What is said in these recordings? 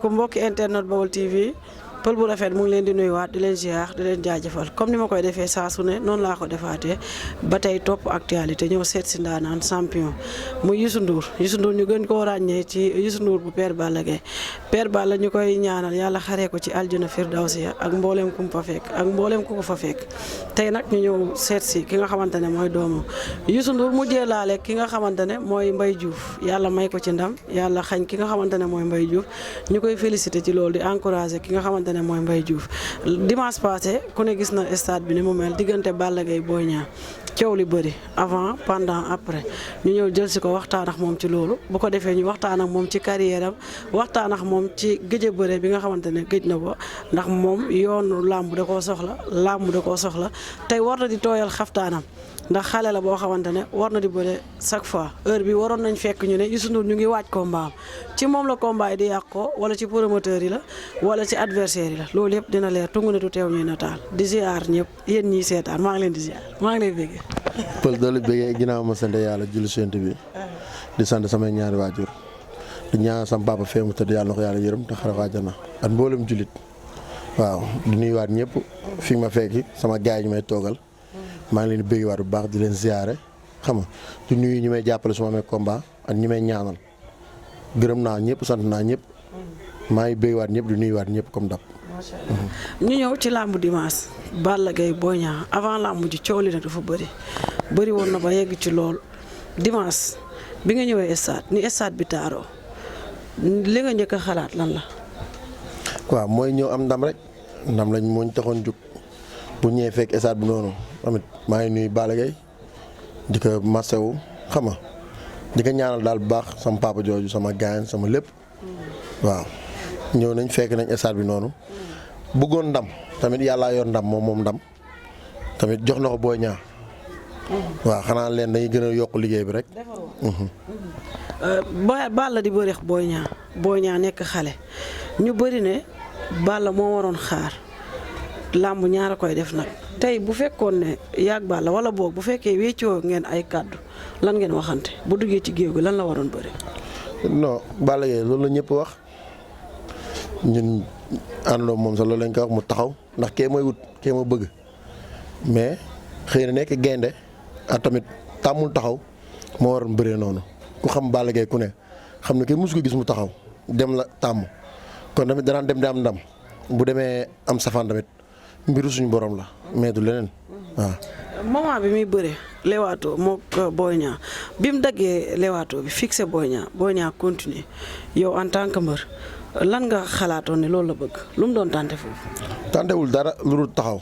asalaamaaleykum mbokki internet Baol TV pël bu rafet mu ngi leen di nuyuwaat di leen ziar di leen jaajëfal comme ni ma koy defee saa su ne noonu laa ko defaatee ba tey topp actualité ñëw seet si ndaanaan champion muy Youssou Ndour ñu gën koo ràññee ci Youssou Ndour bu Père Balla Gaye Père Balla ñu koy ñaanal yàlla xaree ko ci aljana firdawsiya ak mbooleem ku mu fa fekk ak mbooleem ku ko fa fekk tey nag ñu ñëw seet si ki nga xamante ne mooy doomu Youssou Ndour mujjee laale ki nga xamante ne mooy Mbaye Diouf yàlla may ko ci ndam yàlla xañ ki nga xamante ne mooy Mbaye Diouf ñu koy félicité ci loolu di encouragé ki nga xamante ne mooy Mbaye Diouf dimanche passé ku ne gis na stade bi ni mu mel diggante Balla Gaye Boy Niang coow li bëri avant pendant après ñu ñëw jël si ko waxtaan ak moom ci loolu bu ko defee ñu waxtaan ak moom ci carrière am waxtaan ak moom ci gëj a bëre bi nga xamante ne gëj na ko ndax moom yoonu làmb da koo soxla tey war na di tooyal xaftaanam ndax xale la boo xamante ne war na di bëre chaque fois heure bi waroon nañ fekk ñu ne Youssou Ndour ñu ngi waaj combat am ci moom la combat yi di yàqoo wala ci promoteur yi la wala ci adversaire yi la loolu yëpp dina leer tungu ne du teew ñuy nataal di ziar ñëpp yéen ñiy seetaan maa ngi leen di ziar maa ngi lay bëggee. pël doole bëggee ginnaaw ma sant yàlla julli sant bi di sant samay ñaari waajur di ñaan sama papa fee mu tëdd yàlla na ko yàlla yërëm te xare ko àjjana ak mboolem jullit waaw di nuyuwaat ñëpp fi ma fekki sama gaay ñu may toogal maa ngi leen di bëggewaat bu baax di leen ziare xam nga di nuyu ñi may jàppale su ma amee combat ak ñi may ñaanal gërëm naa ñëpp sant naa ñëpp maa ngi bëggewaat ñëpp di nuyuwaat ñëpp comme dab. macha allah ñu ñëw ci làmb dimanche Balla Gaye Boy Niang avant làmb ji coow li nag dafa bëri woon na ba yegg ci lool dimanche bi nga ñëwee stade ni stade bi taaroo li nga njëkk a xalaat lan la. waaw mooy ñëw am ndam rek ndam lañ moo ñu taxoon jóg bu ñëwee fekk stade bi noonu tamit maa ngi nuyu Balla Gaye di ko masewu xam nga di ko ñaanal daal bu baax sama papa jooju sama gaañ sama lépp waaw ñëw nañ fekk nañ stade bi noonu bëggoon ndam tamit yàllaa yor ndam moom ndam tamit jox na ko Boy Niang waaw xanaa leen dañuy gën a yokk liggéey bi rek. Balla di bëri Boy Niang nekk xale ñu bëri ne Balla moo waroon xaar làmb ñaara koy def nag tey bu fekkoon ne yàgg Balla wala boog bu fekkee wéccoo ngeen ay kàddu lan ngeen waxante bu duggee ci géew gi lan la waroon bëri. non Balla Gaye loolu la ñëpp wax ñun àndandoo moom sax loolu lañ ko wax mu taxaw ndax kee mooy wut kee ma bëgg mais xëy na nekk gaynde ak tamit tàmmul taxaw moo waroon bëree noonu ku xam Balla Gaye ku ne xam ne kii mosu ko gis mu taxaw dem la tàmm kon tamit danaan dem di am ndam bu demee am safaan tamit mbiru suñu borom la mais du leneen waaw. moment bi muy bëre lewaatoo moo Boy Niang bi mu daggee lewaatoo bi fixé Boy Niang continuer yow en tant que mbër lan nga xalaatoon ne loolu la bëgg lu mu doon tànte foofu. tàntewul dara lu dul taxaw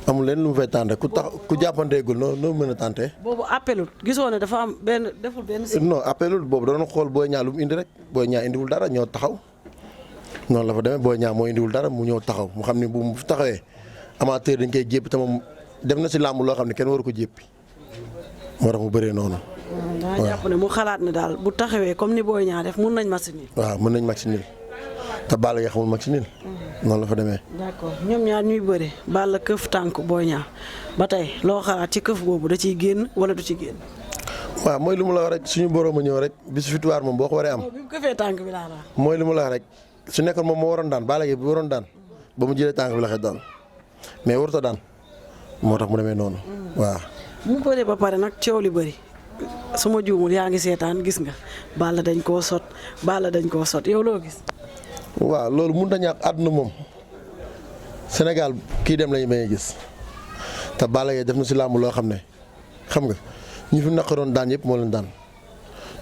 amul leen lu mu fay tànte ku tax ku jàppanteegul noo mën a tànte. boobu appelul gisoo ne dafa am deful benn. non appelul boobu da doon xool Boy Niang lu mu indi rek Boy Niang indiwul dara ñoo taxaw noonu la fa demee Boy Niang moo indiwul dara mu ñëw taxaw mu xam ne bu mu taxawee amateur dañ koy jéppi te moom def na si làmb loo xam ne kenn waru ko jéppi moo tax mu bëree noonu. waaw daa jàpp ne mu xalaat ne daal bu taxawee comme ni Boy Niang def mun nañ match nul. waaw mën nañ match nul te Balla Gaye xamul match nul. noonu la fa demee. d'accord ñoom ñaar ñuy bëre Balla këf tànk Boy Niang ba tey loo xalaat ci këf boobu da ciy génn wala du ci génn. waaw mooy li mu la wax rek suñu borom a ñëw rek bisu victoire moom boo ko waree am. bi mu këfee tànk bi laa la. mooy li mu la wax rek su nekkoon moom moo waroon daan Balla Gaye bi waroon daan ba mu jëlee tànk bi la xëy daan mais warut a daan moo tax mu demee noonu. waaw. mu bëree ba pare nag coow li bëri su ma juumul yaa ngi seetaan gis nga Balla dañ koo sot yow loo gis. waaw loolu mënut a ñàkk àdduna moom Sénégal kii dem lañu may gis te Balla Gaye def na si làmb loo xam ne xam nga ñi fi naqaroon daan yëpp moo leen daan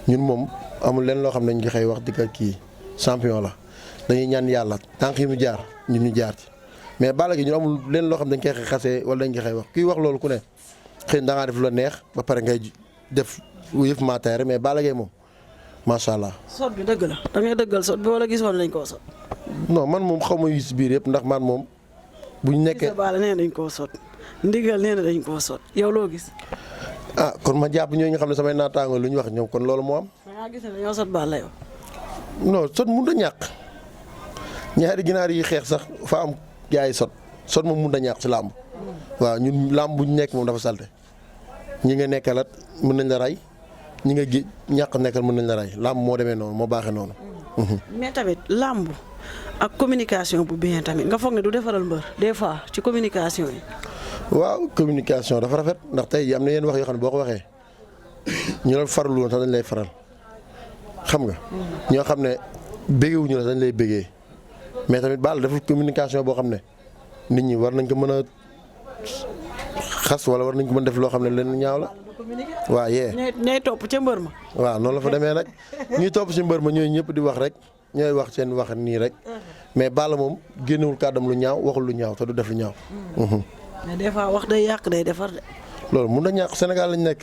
ñun moom amul leen loo xam ne ñu ngi xëy wax di ko kii champion la dañuy ñaan yàlla tànk yi mu jaar ñun ñu jaar ci mais Balla Gaye ñun amul leen loo xam ne dañ koy xasee wala dañ koy xëy wax kuy wax loolu ku ne xëy na da ngaa def lu la neex ba pare ngay def yëf matériel mais Balla Gaye moom macha allah. sot bi dëgg la da ngay dëggal sot bi wala gisoon nañ koo sot. non man moom xaw ma yu si biir yëpp ndax man moom bu ñu nekkee. Balla nee dañ koo sot ndigal nee na dañ koo sot yow loo gis. ah kon ma jàpp ñooñu nga xam ne samay naataangoo lu ñu wax ñoom kon loolu moo am. da ngaa gis ne dañoo sot Balla yow. non sot mënut a ñàkk ñaari ginaar yi xeex sax fa am jaay sot moom mënut a ñàkk si làmb. waaw ñun làmb bu ñu nekk moom dafa salte ñi nga nekkalat mën nañ la rey ñi nga ñàkk nekkal mën nañ la rey làmb moo demee noonu moo baaxee noonu. mais tamit làmb ak communication bu bien tamit nga foog ne du defaral mbër des fois ci communication yi. waaw communication dafa rafet ndax tey jii am na yenn wax yoo xam ne boo ko waxee ñu la farlu woon sax dañ lay faral xam nga. ñoo xam ne béggewuñu la dañ lay béggee mais tamit Balla dafa communication boo xam ne nit ñi war nañ ko mën a xas wala war nañ ko mën def loo xam ne leen ñaaw la. waaw yee ñooy topp ca mbër ma. waaw noonu la fa demee nag ñuy topp si mbër ma ñooy ñëpp di wax rek ñooy wax seen wax nii rek mais Balla moom génnewul kàddam lu ñaaw waxul lu ñaaw te du def lu ñaaw. mais des fois wax day yàq day defar de. loolu mun na ñàkk Sénégal lañ nekk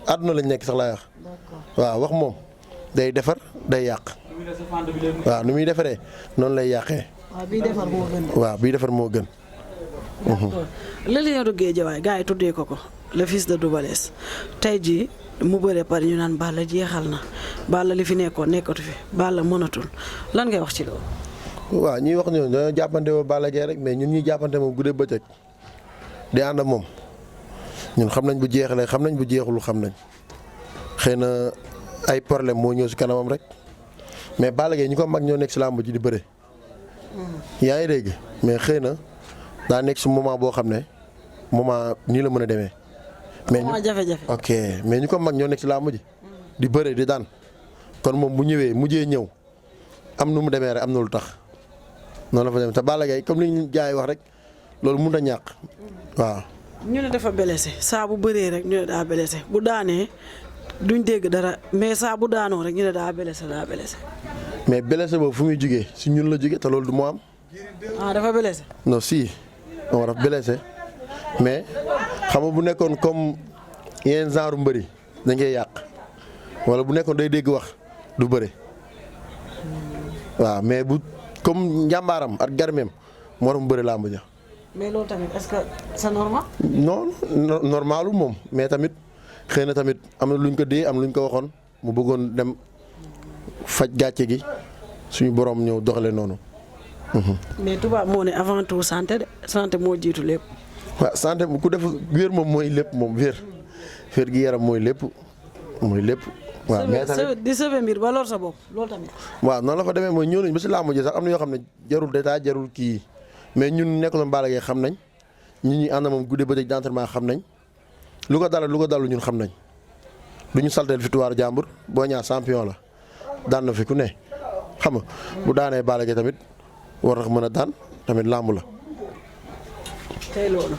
àdduna lañ nekk sax laa wax waaw wax moom day defar day yàq waaw nu muy defaree noonu lay yàqee. waaw bii defar moo gën. waaw bii defar moo gën. le Lion de Guédiawaye gars yi tuddee ko le fils de Double Less tey jii mu bëree pare ñu naan Balla jeexal na Balla li fi nekkoon nekkatu fi Balla mënatul lan ngay wax ci loolu. waaw ñuy wax ñooñu dañoo jàppante woo Balla Gaye rek mais ñun ñuy jàppante moom guddee bëccëg di ànd ak moom ñun xam nañ bu jeexalee xam nañ bu jeexul xam nañ xëy na ay problème moo ñëw si kanamam rek mais Balla Gaye ñu ko mag ñoo nekk si làmb ji di bëre. yaa ngi dégg mais xëy na daa nekk si moment boo xam ne moment nii la mën a demee. mais jafe-jafe. ok mais ñu ko mag ñoo nekk si làmb ji di bëre di daan kon moom bu ñëwee mujjee ñëw am nu mu demee rek am na lu tax noonu la fa demee te Balla Gaye comme li ñu gars yi wax rek loolu mun a ñàkk waaw. ñu ne dafa blessé saa bu bëree rek ñu ne daa blessé bu daanee duñ dégg dara mais saa bu daanoo rek ñu ne daa blessé. mais blessé boobu fu muy jugee si ñun la jugee te loolu du moo am. ah dafa blessé. non si on dafa blessé mais xam nga bu nekkoon comme yeneen genre mbëri dañ koy yàq wala bu nekkoon day dégg wax du bëre waaw mais bu comme njàmbaaram ak garmeem moo doon bëri làmb ja. mais loolu tamit est-ce que c'est normal. non normalu moom mais tamit xëy na tamit am na luñ ko dee am luñ ko waxoon mu bëggoon dem faj gàcce gi suñu borom ñëw doxale noonu. mais tubaab moo ne avant tout santé de santé moo jiitu lépp. waaw santé ku def wér moom mooy lépp moom wér gi yaram mooy lépp. waaw mais tamit di sauver mbir ba lor sa bopp loolu tamit. waaw noonu la fa demee mooy ñëw nañ ba si làmb ji sax am na yoo xam ne jarul détail jarul kii mais ñun nekkuloon Balla Gaye xam nañ ñun ñuy ànd moom guddee ba tey d'entraînement xam nañ lu ko dalal ñun xam nañ du ñu salteel victoire jàmbur Boy Niang champion la daan na fi ku ne xam nga bu daanee Balla Gaye tamit war na mën a daan tamit làmb la. tey loolu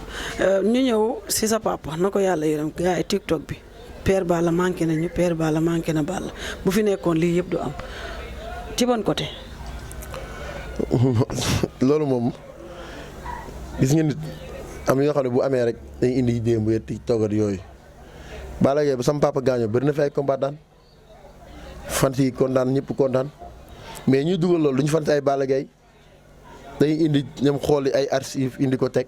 ñu ñëw si sa papa na ko yàlla yërëm gars yi TikTok bi. Père Balla manqué nañu Père Balla manqué na Balla bu fi nekkoon lii yëpp du am ci ban côté. loolu moom gis nga nit am yoo xam ne bu amee rek dañuy indi démb yetti toggat yooyu Balla Gaye ba sama papa gaañoo bëri na fi ay combat daan fan si kontaan ñëpp kontaan mais ñuy dugal loolu du ñu fan si ay Balla Gaye dañuy indi ñoom xooli ay archives indi ko teg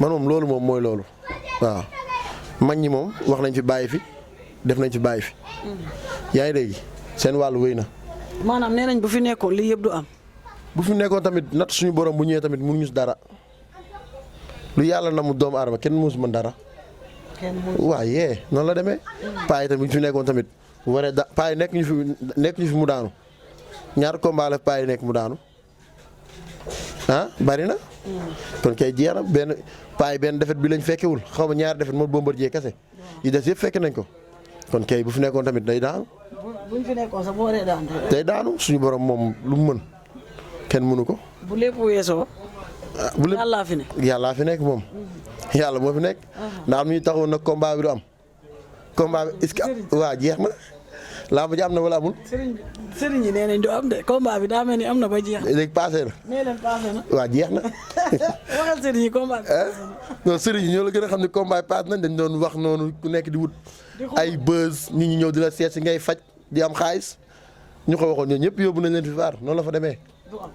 man moom loolu moom mooy loolu waaw. mag ñi moom wax nañ fi bàyyi fi def nañ fi bàyyi fi. yaa ngi dégg seen wàllu wéy na. maanaam nee nañ bu fi nekkoon lii yëpp du am. bu fi nekkoon tamit natt suñu borom bu ñëwee tamit mënuñu si dara lu yàlla na mu doomu aadama kenn mënu si mën dara. waaw yee noonu la demee. paa yi tamit bu ñu fi nekkoon tamit bu waree paa yi nekk ñu fi mu daanu ñaar combat la paa yi nekk mu daanu ah bari na. kon kay jeex na benn paa yi benn defet bi lañ fekkewul xaw ma ñaar defet moo Bombardier kese yi des yëpp fekk nañ ko kon kay bu fi nekkoon tamit day daanu. buñ fi nekkoon sax bu waree daanu. day daanu suñu borom moom lu mu mën kenn mënu ko. bu lépp weesoo. bu lépp yàllaa fi nekk. yàllaa fi nekk moom. yàlla moo fi nekk. ndax am ñu taxawoon nag combat bi du am. combat bi est-ce que waa jeex na làmb ji am na wala amul. sëriñ yi nee nañ du am de combat bi daa mel ni am na ba jeex. léegi passé na. nee leen passé na. waa jeex na. waxal sëriñ yi combat bi. non sëriñ yi ñoo la gën a xam ne combat bi passé nañ dañ doon wax noonu ku nekk di wut. ay buzz nit ñi ñëw di la seet si ngay faj di am xaalis ñu ko waxoon ñooñu ñëpp yóbbu nañ leen fi vaar noonu la fa demee. du am.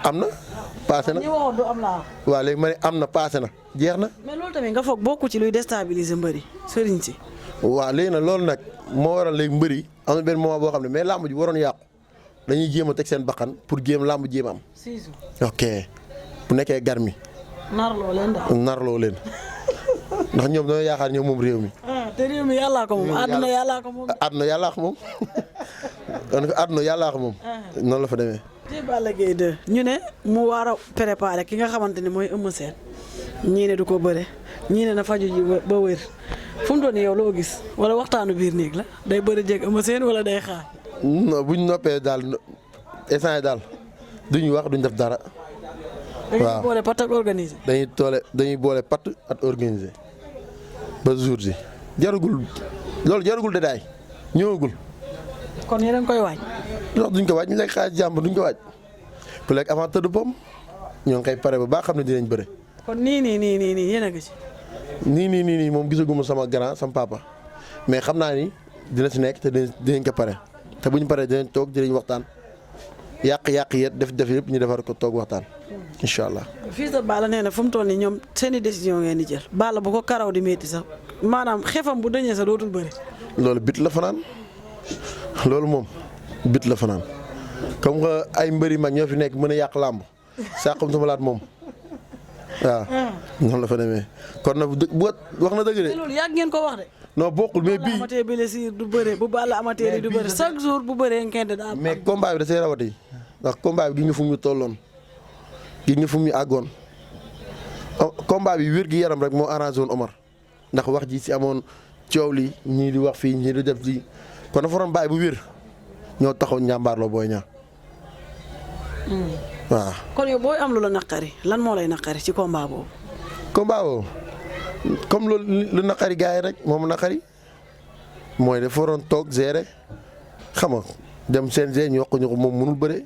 am na passé na. ñi waxoon du am laa. waaw léegi ma ne am na passé na jeex na. mais loolu tamit nga foog bokku ci luy déstabiliser mbëri sëriñ si. waaw léegi nag loolu nag moo waral léegi mbëri am na benn moment boo xam ne mais làmb ji waroon yàqu dañuy jéem a teg seen bakkan pour jéem làmb jéem am. ok bu nekkee garmi narloo leen daal. narloo leen ndax ñoom dañoo yaakaar ñoom moom réew mi. te réew mi yàllaa ko moom àdduna yàllaa ko moom. àdduna yàllaa ko moom kon àdduna yàllaa ko moom. noonu la fa demee. ci Balla Gaye 2 ñu ne mu war a préparer ki nga xamante ne mooy Eumeu Sène ñii ne du ko bëre ñii ne na faju ji ba wér fu mu doon yow loo gis wala waxtaanu biir néeg la day bëri jéeg Eumeu Sène wala day xaar. non buñ noppee daal instant yi daal duñu wax duñ def dara. dañuy boole pat ak organisé. dañuy boole pat ak organisé ba jour ji jarugul loolu jarugul détail ñëwagul. kon yéen a ngi koy waaj. loolu duñ ko waaj ñu lekk xaalis jàmbur duñ ko waaj ku lekk avant tëdd pom ñoo ngi koy pare ba baax xam ne dinañ bëre. kon nii yéen a ngi ci. nii moom gisaguma sama grand sama papa mais xam naa ni dina si nekk te dinañ ko pare te bu ñu paree dinañ toog dinañ waxtaan yàq yet def yëpp ñu defar ko toog waxtaan incha allah. Fils de Balla nee na fu mu toll nii ñoom seen i décision ngeen di jël Balla bu ko karaw di métti sax maanaam xefam bu dañee sax dootul bëri. loolu bit la fanaan loolu moom bit la fanaan comme nga ay mbëri mag ñoo fi nekk mën a yàq làmb sàqam sama laat moom. waaw noonu la fa demee kon nag bu wax na dëgg de. loolu yàgg ngeen ko wax de. non bokkul mais bii amatee blessure du bëre bu Balla amatee du bëre chaque jour bu bëree ngeen daa. mais combat bi da see rawati ndax combat bi gi nga fu mu tolloon gi nga fu mu àggoon combat bi wér gi yaram rek moo arrangé woon Omar ndax wax ji si amoon coow li ñii di wax fii ñii di def ci kon dafa doon bàyyi bu wér ñoo taxaw njàmbaarloo Boy Niang. waaw. kon yow booy am lu la naqari lan moo lay naqari ci combat boobu. combat boobu comme loolu lu naqari gars yi rek moom naqari mooy dafa waroon toog gérer xam nga dem CNG ñu wax ko moom mënul bëre.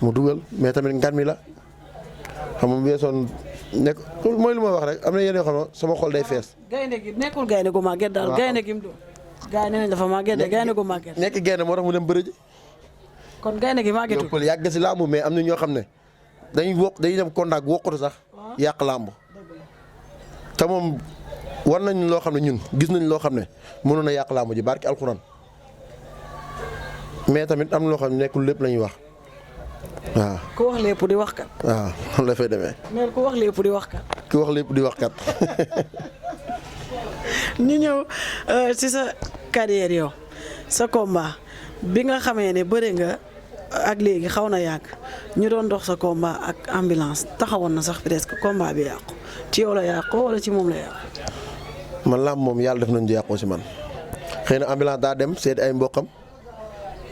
mu dugal mais tamit ngan mi la xam nga weesoon nekk mooy lu ma wax rek am na yenn yoo xam ne sama xol day fees. gaynde gi nekkul gaynde gu màgget daal gaynde gi mu doon. gaynde nañ dafa màgget de gaynde gu màgget. nekk gaynde moo tax mu dem bëre ji. kon gaynde gi màggetul yow yàgg si làmb mais am na ñoo xam ne dañuy dem contact wokkatu sax yàq làmb te moom war nañ loo xam ne ñun gis nañ loo xam ne mënoon a yàq làmb ji barki alxuraan mais tamit am na loo xam ne nekkul lépp la ñuy wax waaw. ku wax lépp di wax kat. waaw noonu la fay demee. mais ku wax lépp di wax kat. ku wax lépp di wax kat. ñu ñëw ci sa carrière yow sa combat bi nga xamee ne bëre nga ak léegi xaw na yàgg ñu doon dox sa combat ak ambulance taxawoon na sax presque combat bi yàqu ci yow la yàqu wala ci moom la yàqu. man làmb moom yàlla def nañu di yàqoo si man xëy na ambulance daa dem seeti ay mboqam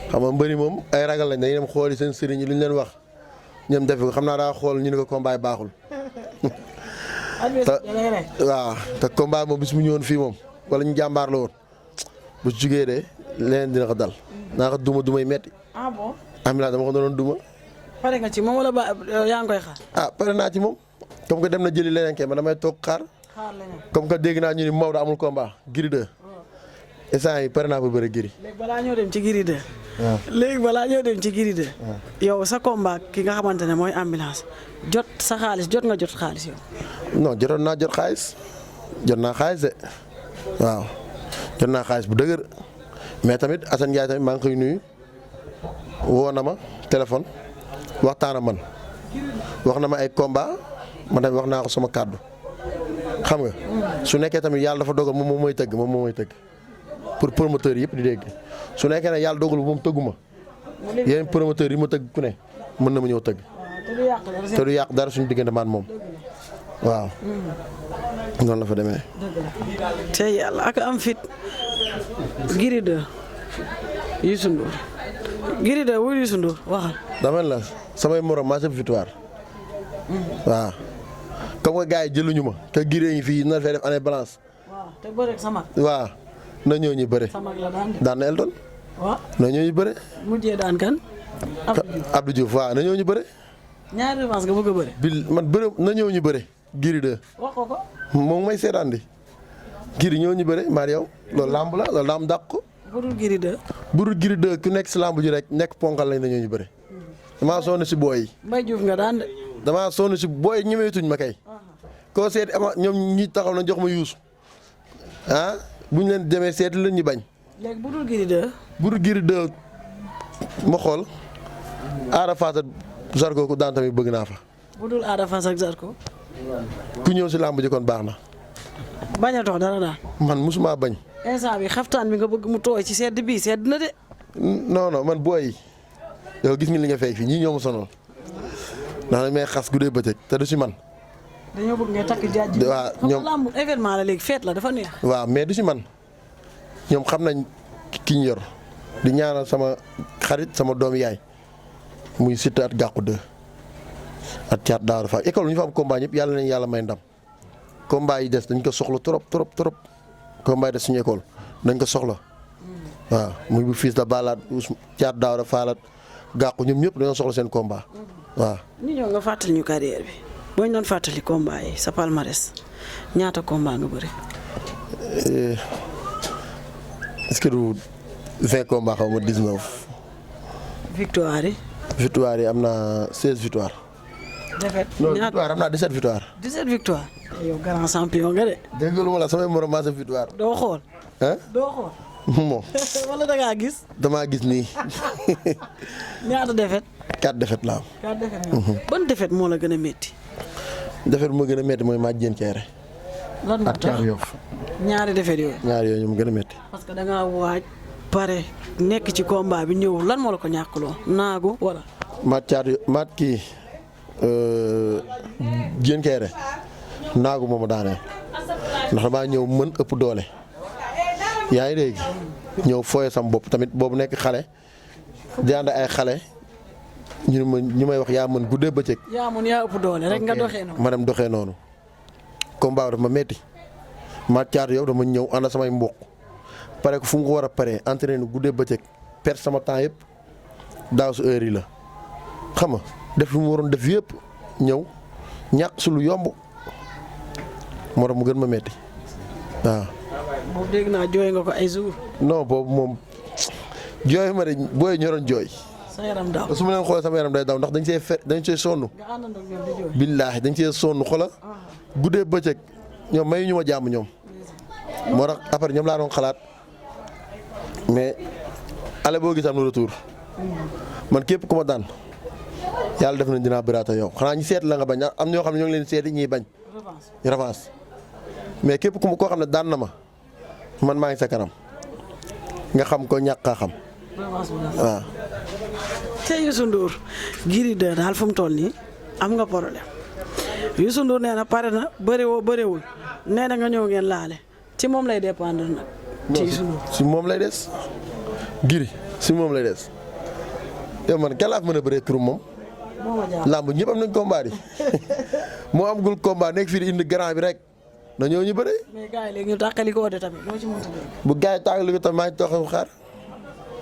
xam nga mbëri moom ay ragal lañ dañuy dem xooli seen sëriñ yi lu ñu leen wax ñoom defe ko xam naa daa xool ñu ne ko combat yi baaxul. waaw te combat moom bis mu ñëwoon fii moom wala ñu jàmbaar la woon bu jugee de leneen dina ko dal naa ko dumay metti. ah bon. ambulance dama ko doon duma. pare nga ci moom wala ba yaa ngi koy xaar. ah pare naa ci moom comme que dem na jëli leneen kay man damay toog xaar. comme que dégg naa ñu ni Maodo amul combat Gris 2. instant yi pare naa pour bëre Gris. léegi balaa ñoo dem ci Gris 2. waaw léegi balaa ñoo dem ci Gris 2. yow sa combat ki nga xamante ne mooy ambulance jot sa xaalis jot nga jot xaalis yow. non jotoon naa jot xaalis jot naa xaalis de waaw jot naa xaalis bu dëgër mais tamit Assane Ndiaye tamit maa ngi koy nuyu woo na ma téléphone waxtaan ak man wax na ma ay combat man tamit wax naa ko sama kàddu xam nga su nekkee tamit yàlla dafa dogal moom mooy tëgg pour promoteur yëpp di dégg su nekkee ne yàlla dogal moom tëggu ma yeneen promoteur yi ma tëgg ku ne mën na ma ñëw tëgg te du yàq dara suñu diggante man moom waaw noonu la fa demee. te yàlla ak am fit Gris 2 Youssou Ndour Gris 2 wul Youssou Ndour waxal. dama la samay morom maa sa victoire waaw comme que gars yi jëluñu ma te Gris ngi fii na fay def année balance. waaw te bëre ak sama. waaw na ñëw ñu bëre. sama la daan na Elton. waaw na ñëw ñu bëre. mujjee daan kan. Abdou Diouf waaw na ñëw ñu bëre. ñaari revanche nga bëgg a bëre. bi man bëre na ñëw ñu bëre Gris 2. wax ko ko. moom may seetaan di Gris ñëw ñu bëre maa yow loolu làmb la loolu làmb dàq ko. budul Gris 2. budul Gris 2 ku nekk si làmb ji rek nekk ponkal lañ na ñëw ñu bëre. damaa sonn si booy yi. Mbaye Diouf nga daan de. damaa sonn si booy yi ñemeetuñ ma kay. koo seet ama ñoom ñi taxaw na jox ma yuusu ah bu ñu leen demee seeti leen ñu bañ. léegi budul Gris 2. budul Gris 2 ma xool Ada Fass Zarko ku daan tamit bëgg naa fa. budul Ada Fass ak Zarko. ku ñëw si làmb ji kon baax na. bañ a toog dara daal. man musuma bañ. instant bi xaftaan bi nga bëgg mu tooy ci sedd bii sedd na de. non non man booy yow gis nga li nga fay fii ñii ñoo ma sonal ndax dañ may xas guddee bëccëg te du si man. dañoo bëgg ngay takk jaaj. waaw ñoom lamb événement la léegi fête la dafa neex. waaw mais du si man ñoom xam nañ ki ñu yor di ñaanal sama xarit sama doom yaay muy Siteu at Gàqu 2 at Caat Daara Fall école ñu fa am combat ñëpp yàlla nañ yàlla may ndam combat yi des dañ ko soxla trop trop trop combat yi des suñu école dañ ko soxla waaw muy bu Fils de Balla Caat Daara Fall at Gàqu ñoom ñëpp dañoo soxla seen combat waaw. ni ñoo nga fàttali ñu carrière bi boo ñu doon fàttali combat yi sa palmarès ñaata combat nga bëri. est-ce que du 20 combats xaw ma 19. victoire yi. victoire yi am na 16 victoire. défaite non victoire am naa 17 victoire. 17 victoire. yow grand champion nga de. dégg nga lu ma la samay morom maa sa victoire. doo xool. ah doo xool. moom. wala da ngaa gis. damaa gis nii. ñaata défaite. 4 défaites la am. 4 défaite. ban défaite moo la gën a métti. défaite bu ma gën a métti mooy maa jën ceere. lan moo ak tax Caar Yoff. ñaari défaite yooyu. ñaari yooyu ñu mu gën a métti. parce que da ngaa waaj pare nekk ci combat bi ñëw lan moo la ko ñàkkloo naagu wala. maat kii jën ceere naagu moomu daanee ndax damaa ñëw mën ëpp doole. yaa ngi dégg ñëw fooye sam bopp tamit boobu nekk xale di ànd ay xale ñu may wax yaa mën guddee bëccëg. yaa mën yaa ëpp doole rek nga doxee noonu. ma dem doxee noonu. combat dafa ma metti ma caatu yow dama ñëw ànd samay mbokk pare ko fu mu ko war a paree entraîné guddee bëccëg perte sama temps yëpp daaw su heure yi la xam nga def lu mu waroon def yëpp ñëw ñàkk su lu yomb moo tax mu gën ma metti waaw. boobu dégg naa jooy nga ko ay jours. non boobu moom jooy ma de booy ñoroon jooy. sa yaram daaw su ma leen xoolee sama yaram day daw ndax dañ see sonn. nga àndandoo ak ñoom di jooy. billaahi dañ see sonn xola guddee bëccëg ñoom mayu ñu ma jàmm ñoom moo tax après ñoom laa doon xalaat mais ale boo gis am na retour man képp ku ma daan yàlla def na dinaa bëraata yow xanaa ñu seet la nga bañ am ñoo xam ne ñoo ngi leen seeti ñiy bañ revanche mais képp ku ma koo xam ne daan na ma man maa ngi sa kanam nga xam ko ñàkk a xam waaw. te Youssou Ndour Gris 2 daal fu mu toll nii am nga problème Youssou Ndour nee na pare na bëriwoo bëriwul nee na nga ñëw ngeen laale ci moom lay dépendre nag. ci Youssou Ndour si moom lay des. Gris si moom lay des yow man kalaaf mën a bëree tur moom. làmb ñëpp am nañ combat yi moo amagul combat nekk fii di indi grand bi rek na ñëw ñu bëree. mais gars yi léegi ñu tàqali ko de tamit loo ci mënta dégg. bu gars yi tàqali ko tamit maa ngi toog xaar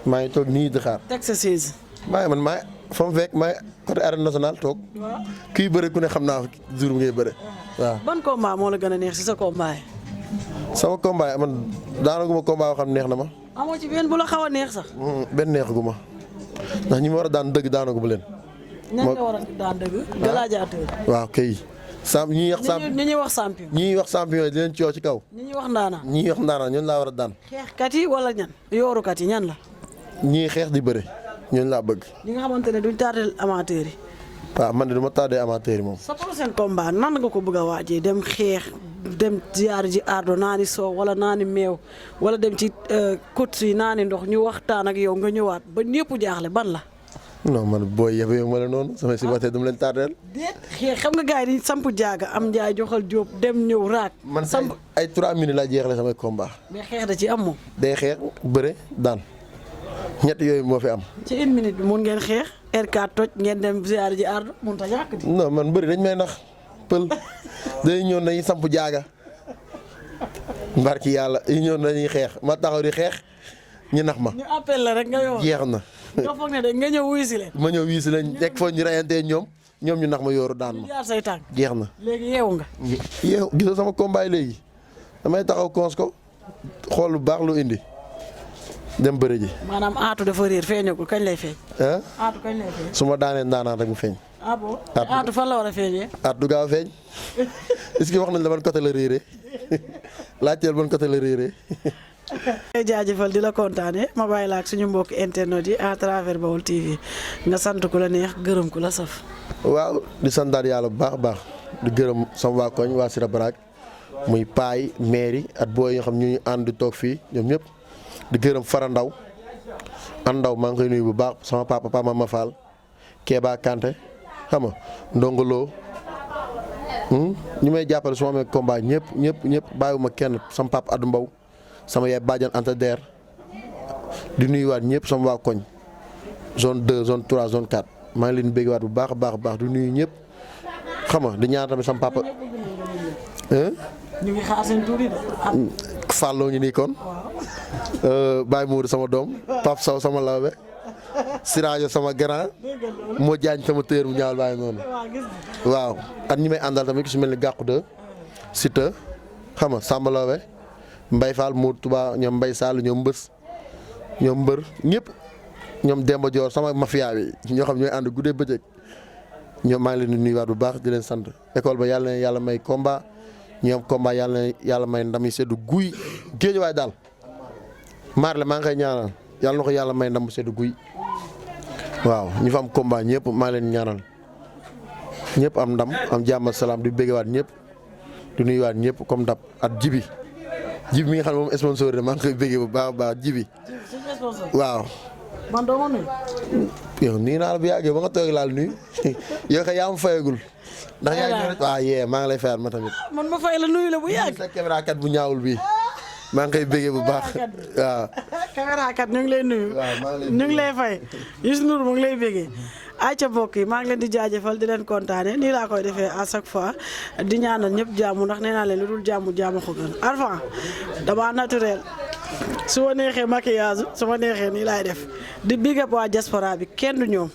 maa ngi toog nii di xaar. teg sa siège. maa man maa fa mu fekk maa côté arène nationale toog. waaw kii bëre ku ne xam naa jour bi ngay bëre waaw. ban combat moo la gën a neex si sa combat yi. sama combat yi man daanaguma combat yoo xam neex na ma. amoo ci benn bu la xaw a neex sax. benn neexaguma ndax ñi ma war a daan dëgg daanaguma leen. ñan nga war a daan dëgg. Gladiateur. waaw kay. ñi ñuy wax champion. ñi wax champion yi di leen coow ci kaw. ñi ñuy wax ndaanaan. ñi wax ndaanaan ñooñu laa war a daan. xeexkat yi wala ñan. yoorukat yi ñan la. ñii xeex di bëre ñooñu laa bëgg. ñi nga xamante ne duñ tardé amateur yi. waaw man de du ma tardé amateur yi moom. sa prochain combat nan nga ko bëgg a waajee dem xeex dem ziar ji ardo naani soow wala naani meew wala dem ci course yi naani ndox ñu waxtaan ak yow nga ñëwaat ba ñëpp jaaxle ban la. non man booy yëpp yow ma la noonu samay supporter du ma leen tardeel. déet xeex xam nga gars yi di samp jaaga am njaay joxal jóob dem ñëw raak. man ay 3 minutes laa jeexale samay combat. mais xeex da ci am moom. day xeex bëre daan ñett yooyu moo fi am. ci 1 minute bi mun ngeen xeex R4 toj ngeen dem ziar ji ardo mun ta ñàkk di. non man bëri dañ may nax pël day ñëw nañu samp jaaga mbarki yàlla yi ñëw nañuy xeex ma taxaw di xeex ñu nax ma. ñu appel la rek nga yow. jeex na. nga foog ne de nga ñëw wuyu si leen. ma ñëw wii si lañ teg foo ñu reyantee ñoom ñu nax ma yooru daan ma. jaar say tànk. jeex na. léegi yeewu nga. yeewu gisoo sama combat léegi damay taxaw cons ko xool lu baax lu indi dem bëri ji. maanaam aatu dafa réer feeñagul kañ lay feeñ. ah aatu kañ lay feeñ. su ma daanee ndaanaan rek mu feeñ. ah bon aatu fan la war a feeñee. aat du gaaw a feeñ est-ce que wax nañ la ban côté la réeré laajteel ban côté la réeré. ngay jaajëfal di la kontaane ma bàyyi la ak suñu mbokk internet yi à travers Baol TV nga sant ku la neex gërëm ku la saf. waaw di santaat yàlla bu baax a baax di gërëm sama waa koñ waa Sira Baraag muy paay maire yi at booy yoo xam ñu ànd di toog fii ñoom ñëpp di gërëm Fara Ndaw Andaw maa ngi koy nuyu bu baax sama papa Papa Mama Fall Kéba Kanté xam nga ndongoloo ñi may jàppale su ma amee combat ñëpp bàyyiwuma kenn sama papa Adou Mbow sama yaay Badiane Anta Der di nuyuwaat ñëpp sama waa koñ zone 2 zone 3 zone 4 maa ngi leen di béggewaat bu baax a baax di nuyu ñëpp xam nga di ñaan tamit sama papa. ñu ngi xaar seen tuuti de. Falloo ngi nii kon. Baye Mourou sama doom Pape Sow sama lawbe Sirajo sama grand moo jaañ sama téer bu ñaawal bàyyi noonu waaw at ñi may àndal tamit ku si mel ni Gàqu de Sita xam nga Samba Lawbe Mbay Fall Mour Touba ñoom Mbay Sall ñoom Mbës ñoom Mbër ñëpp ñoom Demba Dior sama mafia bi ñoo xam ñooy ànd guddee bëccëg ñoom maa ngi leen di nuyuwaat bu baax di leen sant école ba yàlla na yàlla may combat ñu am combat yàlla na yàlla may ndam yi seddu guy géej waay daal Marley maa ngi koy ñaanal yàlla na ko yàlla may ndam seddu guy waaw ñu fa am combat ñëpp maa leen ñaanal ñëpp am ndam am jàmm salaam di béggewaat ñëpp di nuyuwaat ñëpp comme dab at jibi mi nga xam ne moom sponsor maa ngi koy béggee bu baax a baax jibi waaw. man doo ma nuyu. yow nii naa la bu yàggee ba nga toog laal nuyu yow kay yaa ma fayagul. ndax yaa ngi ñëw waaw yee maa ngi lay fayal ma tamit. man ma fay la nuyu la bu yàgg. sa caméra kat bu ñaawul bii maa ngi koy béggee bu baax waaw. caméra kat ñu ngi lay nuyu. ñu ngi lay fay Youssou Ndour mu ngi lay béggee. ayca mbokk yi maa ngi leen di jaajëfal di leen kontaane nii laa koy defee à chaque fois di ñaanal ñëpp jàmm ndax nee naa leen lu dul jàmm ko gën Arfan dama naturel su ma neexee maquillage su ma neexee nii laay def di big up waa diaspora bi kenn du ñoom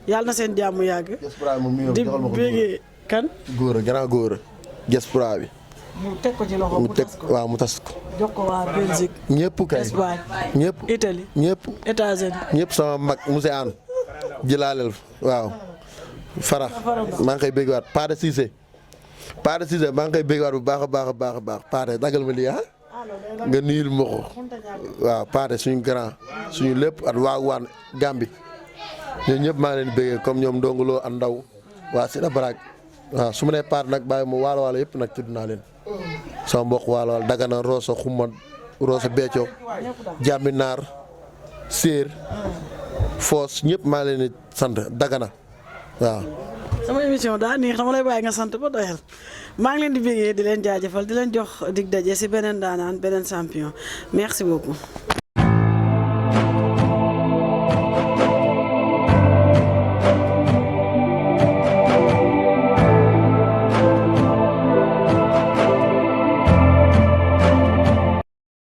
yàlla na seen jàmm yàgg. di bégee kan. grand góor diaspora bi. mu teg ko ci loxo mu tas ko waaw mu tas ko. jox ko waa Belgique. ñëpp kay Espagne. ñëpp Italie. ñëpp. États-Unis. ñëpp sama mag monsieur Anne. jëlaaleel waaw. Fara maa ngi koy béggewaat Pade Cissé maa ngi koy béggewaat bu baax a baax Pade dagal ma lii nga nuyul ma ko waaw Pade suñu grand suñu lépp at waan Gambi ñooñu ñëpp maa ngi leen béggee comme ñoom ndongoloo ak ndaw waa Sina Barak waaw su ma nee Pade nag bàyyi ma waalo yëpp nag tudd naa leen sama mbokk waalo Dagana Rosso Xuma Rosso Béthio Jàmbi Naar Séer Foos ñëpp maa leen di sant Dagana waaw. sama émission daa neex dama lay bàyyi nga sant ba doyal maa ngi leen di bégee di leen jaajëfal di leen jox dig daje si beneen daanaan beneen champion merci beaucoup.